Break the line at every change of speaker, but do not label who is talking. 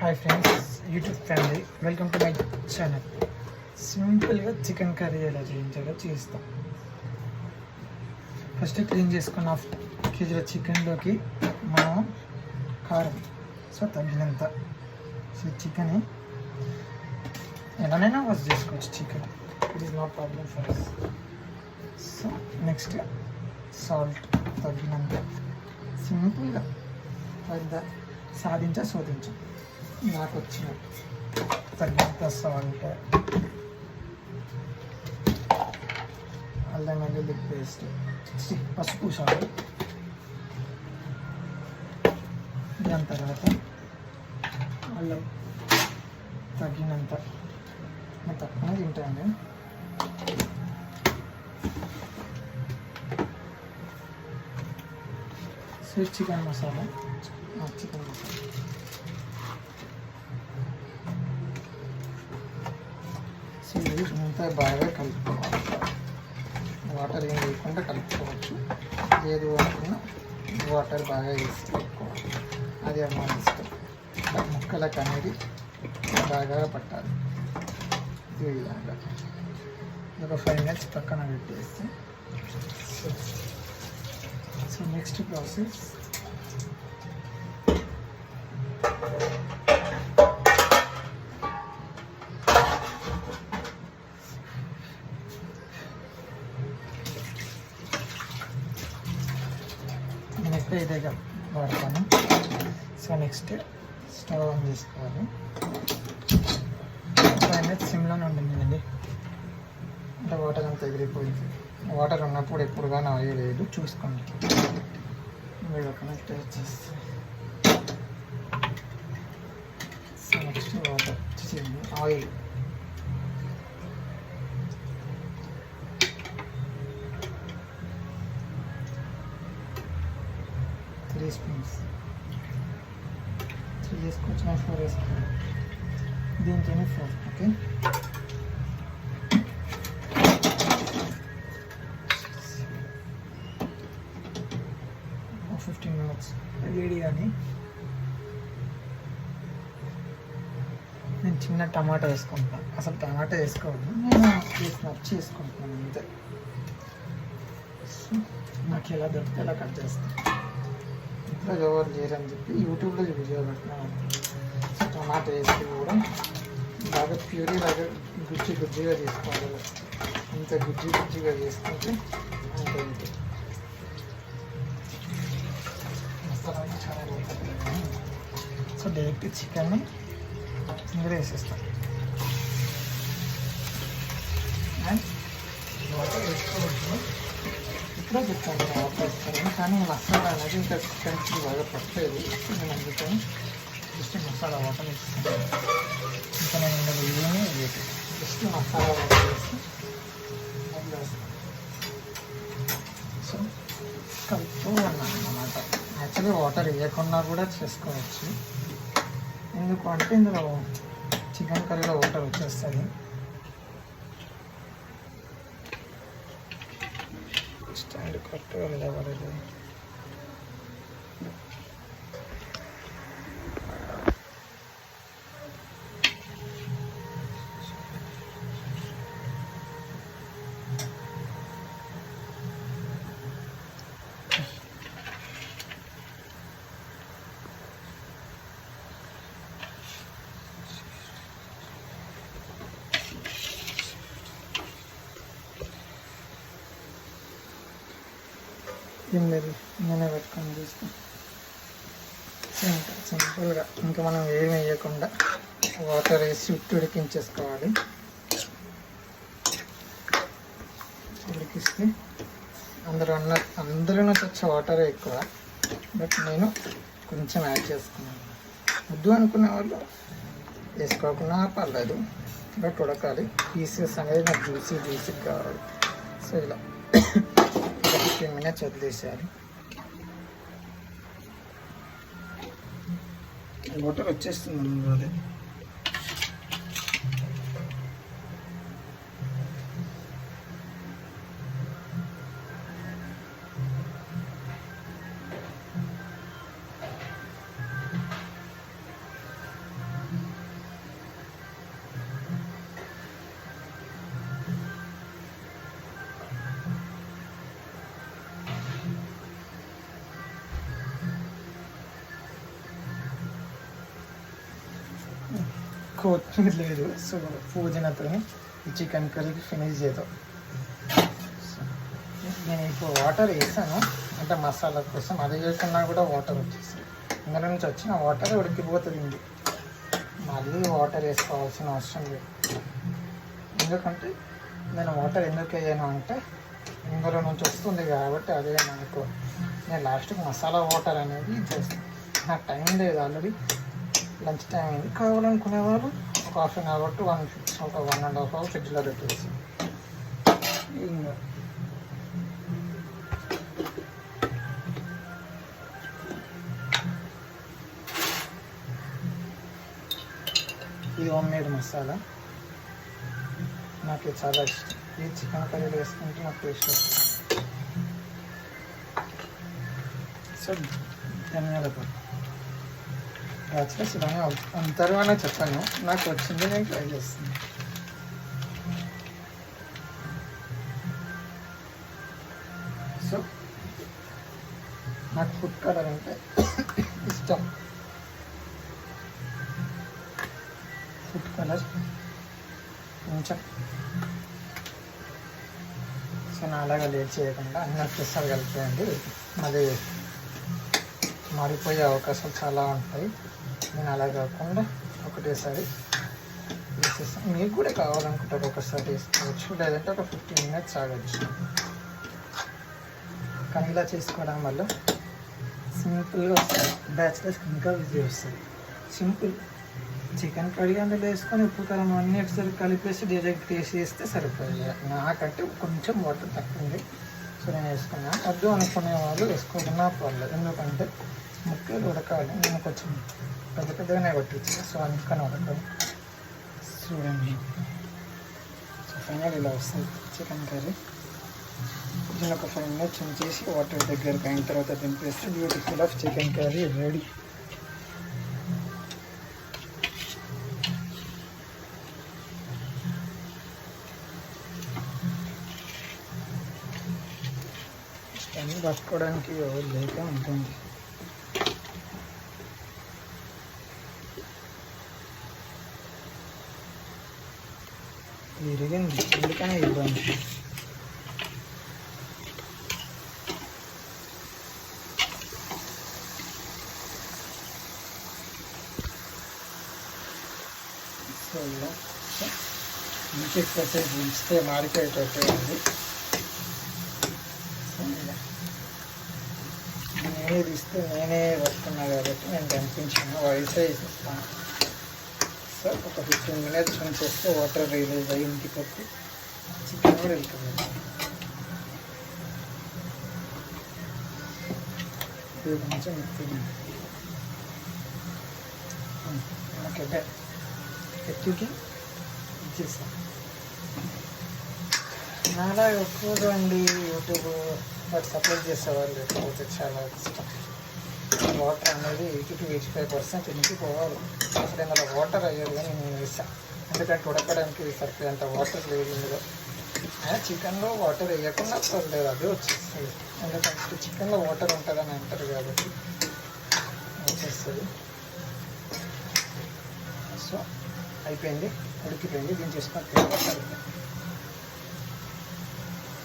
Hi friends, YouTube family, welcome to my channel. సింపుల్గా chicken curry ఎలా చేయించాలో చేస్తాం. First clean చేసుకున్న హాఫ్ కేజీల చికెన్లోకి మనం కారం తగినంత. చికెన్ ఎలానైనా వాష్ చేసుకోవచ్చు. Chicken it is not problem for us. Next salt తగినంత. సింపుల్గా పెద్ద శోధించు నాకు వచ్చినట్టు తగినంత సాల్ట్, అల్లం వెల్లుల్లి పేస్ట్, పసుపు, సాల్ట్. దాని తర్వాత అల్లం తగినంత, తక్కువ తింటాను. చికెన్ మసాలా, ఇంత బాగా కలుపుకోవాలి. వాటర్ ఏం లేకుండా కలుపుకోవచ్చు. లేదు అనుకున్న వాటర్ బాగా వేసి కలుపుకోవాలి. అది మన ఇష్టం. ముక్కలకు అనేది బాగా పట్టాలి. ఈ విధంగా ఒక 5 minutes పక్కన పెట్టేస్తే నెక్స్ట్ ప్రాసెస్ నేనైతే ఇదేగా వాడతాను. నెక్స్ట్ స్టవ్ ఆన్ చేసుకోవాలి. 5 minutes సిమ్లోనే ఉంటుందండి. అంటే వాటర్ అంతా ఎగిరిపోయింది. వాటర్ ఉన్నప్పుడు ఎప్పుడు కానీ ఆయిల్ లేదు, చూసుకోండి. వీడియో కనెక్ట్ వచ్చేస్తుంది. Next water oil, three spoons వేసుకోవచ్చు. 4 వేసుకోవాలి. దీంట్లోనే 4. ఓకే, 15 minutes వేడి. కానీ నేను చిన్న టమాటా వేసుకుంటాను. అసలు టమాటా వేసుకోవద్దు, నేను చేసుకుంటున్నాను అంతే. నాకు ఎలా దొరికితే అలా కట్ చేస్తాను. ఇంట్లో ఎవరు లేరని చెప్పి యూట్యూబ్లో వీడియో పెడుతున్నాను. టమాటా వేసి కూడా బాగా ప్యూరీ లాగా గుజ్జిగా చేసుకోవాలి. ఇంత గుజ్జిగా చేసుకుంటే అంతే. డైరెక్ట్ చికెన్ని ఇందులో వేసేస్తాం. అండ్ వాటర్ వేసుకోవచ్చు. ఇప్పుడే చెప్తాను వాటర్ వేస్తాను, కానీ మసాలా అనేది ఇంకా చికెన్కి బాగా పట్టలేదు. నేను అందుకని జస్ట్ మసాలా వాటర్ వేస్తాను. ఇంకా నేను ఇందులో ఏమీ వేయదు, జస్ట్ మసాలా వాటర్ వేసి సో కలుపుతూ ఉన్నాను అన్నమాట. యాక్చువల్లీ వాటర్ వేయకుండా కూడా చేసుకోవచ్చు. ఎందుకు అంటే ఇందులో చికెన్ కర్రీలో వాటర్ వచ్చేస్తుంది. స్టాండ్ కరెక్ట్గా నిలబడలేదు. ఏం లేదు, నేనే పెట్టుకొని చేస్తాను. సింపుల్గా ఇంకా మనం ఏమి వేయకుండా వాటర్ వేసి ఉడికించేసుకోవాలి. ఉడికిస్తే అందులో నుంచి వచ్చే వాటరే ఎక్కువ, బట్ నేను కొంచెం యాడ్ చేసుకున్నాను. వద్దు అనుకునే వాళ్ళు వేసుకోకుండా పర్లేదు, బట్ ఉడకాలి. పీసెస్ అనేది నాకు జ్యూసీ కావాలి. సో ఇలా 15 minutes వదిలేసారు. వాటర్ వచ్చేస్తుంది. అదే కొత్తిమీర లేదు, సో పుదీనాతో ఈ చికెన్ కర్రీకి ఫినిష్ చేద్దాం. నేను ఇప్పుడు వాటర్ వేసాను అంటే మసాలా కోసం, అది వేసుకున్నా కూడా వాటర్ వచ్చేసి ఇందులో నుంచి వచ్చిన వాటర్ ఉడికిపోతుంది. మళ్ళీ వాటర్ వేసుకోవాల్సిన అవసరం లేదు. ఎందుకంటే నేను వాటర్ ఎందుకు వేయను అంటే ఇందులో నుంచి వస్తుంది కాబట్టి అదే మనకు నేను లాస్ట్కి మసాలా వాటర్ అనేది చేస్తాను. నాకు టైం లేదు, ఆల్రెడీ లంచ్ టైం అయింది. కావాలనుకునే వాళ్ళు ఒక half an hour to 1.5 hour ఫ్రిడ్జ్లో పెట్టేసి ఇంకా ఇది హోమ్ మేడ్ మసాలా, నాకు చాలా ఇష్టం. ఈ చికెన్ కర్రీలో వేసుకుంటే నాకు టేస్ట్ వస్తుంది. సో ధనియాల పొడి బ్యాచిలర్స్ ఇలానే అంటారు అని చెప్పాను, నాకు వచ్చింది, నేను ట్రై చేస్తాను. సో నాకు ఫుడ్ కలర్ అంటే ఇష్టం. ఫుడ్ కలర్ కొంచెం సో నా అలాగా లేట్ చేయకుండా అన్నీ ఒకేసారి కలిపేయండి, మళ్ళీ మారిపోయే అవకాశాలు చాలా ఉంటాయి. నేను అలా కాకుండా ఒకటేసారి వేసేస్తాను. మీకు కూడా కావాలనుకుంటే ఒకసారి వేసుకోవచ్చు, లేదంటే ఒక 15 minutes ఆగచ్చు. కానీ ఇలా చేసుకోవడం వల్ల సింపుల్గా వస్తుంది, బ్యాచిలర్స్కి ఇంకా ఈజీ వస్తుంది. సింపుల్ చికెన్ కర్రీ అందులో వేసుకొని ఉప్పు కారం అన్నీ ఒకసారి కలిపేసి డైరెక్ట్ వేసి వేస్తే సరిపోయింది. నాకంటే కొంచెం వాటర్ తక్కువ ఉంది, సో నేను వేసుకున్నా. వద్దు అనుకునే వాళ్ళు వేసుకోకుండా పర్లేదు, ఎందుకంటే ముక్కలు ఉడకాలి. నేను కొంచెం పెద్దగానే కొట్టించాను, సో అందుకని ఉడకాలి. చూడండి, సో ఫైనల్ ఇలా వస్తుంది చికెన్ కర్రీ. నేను ఒక 5 minutes ఉంచేసి వాటర్ దగ్గరకు అయిన తర్వాత దింపేస్తే beautiful of chicken curry ready. అన్నీ పట్టుకోవడానికి ఎవరు లేక ఉంటుంది. విరిగింది, ఎందుకనే ఇవ్వండి. సో ఇలా ఇంటికి ఎక్కువసేపు ఉంచితే మాడిపోయేటట్టే ఉంది. నేనే తీస్తే నేనే వస్తున్నా కాబట్టి నేను కనిపించాను, వయసే ఇస్తాను. సో ఒక 15 minutes ఉంచేస్తే వాటర్ రిలీజ్ అయ్యి ఇంటికి వచ్చి చికెన్ కూడా వెళ్తుంది. ఇది కొంచెం ఓకే ఎత్తుకి ఇచ్చేస్తాను. నాలా ఎక్కువగా అండి యూట్యూబ్ బట్ సపోర్ట్ చేసేవాళ్ళు లేకపోతే చాలా ఇష్టం. వాటర్ అనేది 80 to 85% ఇంకిపోవాలి. అసలు ఇందులో వాటర్ అయ్యేది కానీ నేను వేసాను, ఎందుకంటే ఉడకడానికి సరిపోయేంత వాటర్ లేదు ఇందులో. చికెన్లో వాటర్ వేయకుండా పర్లేదు, అదే వచ్చేస్తుంది. ఎందుకంటే చికెన్లో వాటర్ ఉంటుందని అంటారు కాబట్టి వచ్చేస్తుంది. సో అయిపోయింది, ఉడికిపోయింది. దీన్ని చేసుకొని